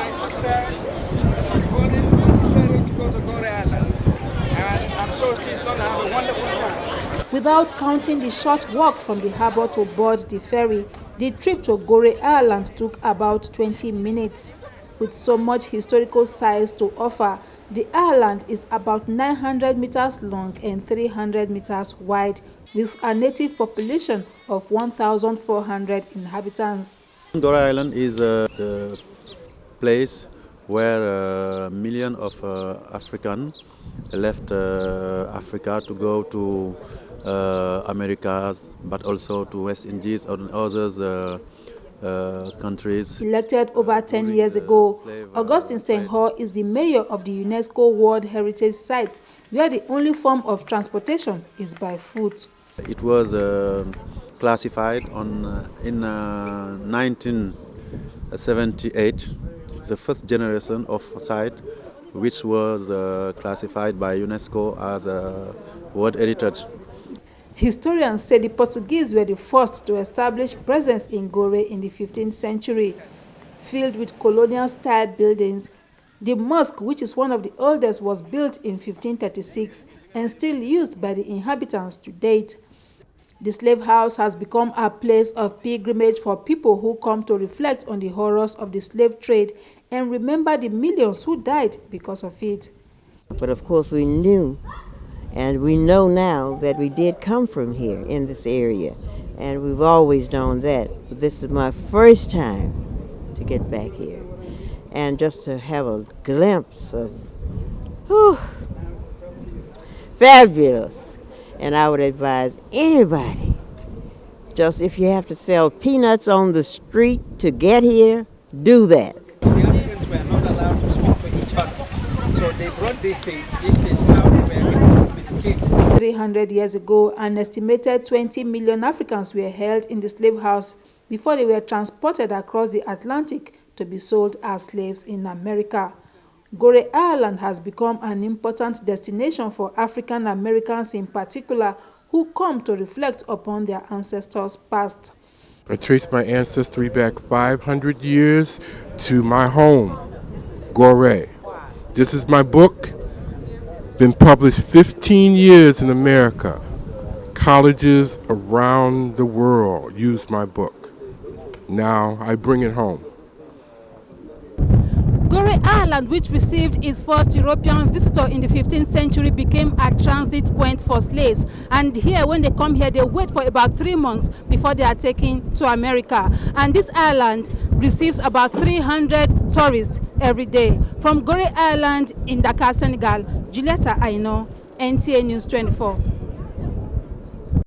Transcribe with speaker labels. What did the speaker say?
Speaker 1: my sister is going to go to Goree Island, and I'm sure she's going to have a wonderful time.
Speaker 2: Without counting the short walk from the harbor to board the ferry, the trip to Goree Island took about 20 minutes. With so much historical size to offer, the island is about 900 meters long and 300 meters wide, with a native population of 1,400 inhabitants.
Speaker 3: Goree Island is the place where millions of Africans left Africa to go to Americas, but also to West Indies and other countries.
Speaker 2: Elected over 10 years ago, Augustine Senghor is the mayor of the UNESCO World Heritage Site, where the only form of transportation is by foot.
Speaker 3: It was classified in 1978, the first generation of site which was classified by UNESCO as a World Heritage.
Speaker 2: Historians say the Portuguese were the first to establish presence in Goree in the 15th century. Filled with colonial-style buildings, the mosque, which is one of the oldest, was built in 1536 and still used by the inhabitants to date. The slave house has become a place of pilgrimage for people who come to reflect on the horrors of the slave trade and remember the millions who died because of it.
Speaker 4: But of course we knew, and we know now that we did come from here in this area, and we've always known that. But this is my first time to get back here, and just to have a glimpse of, fabulous. And I would advise anybody, just if you have to sell peanuts on the street to get here, do that.
Speaker 1: The Africans were not allowed to speak to each other, so they brought this thing. This is how they were communicating.
Speaker 2: 300 years ago, an estimated 20 million Africans were held in the slave house before they were transported across the Atlantic to be sold as slaves in America. Goree Island has become an important destination for African Americans in particular, who come to reflect upon their ancestors' past.
Speaker 5: I trace my ancestry back 500 years to my home, Goree. This is my book, been published 15 years in America. Colleges around the world use my book. Now I bring it home.
Speaker 2: Goree Island, which received its first European visitor in the 15th century, became a transit point for slaves. And here, when they come here, they wait for about 3 months before they are taken to America. And this island receives about 300 tourists every day. From Goree Island in Dakar, Senegal, Julietta, Aina, NTA News 24.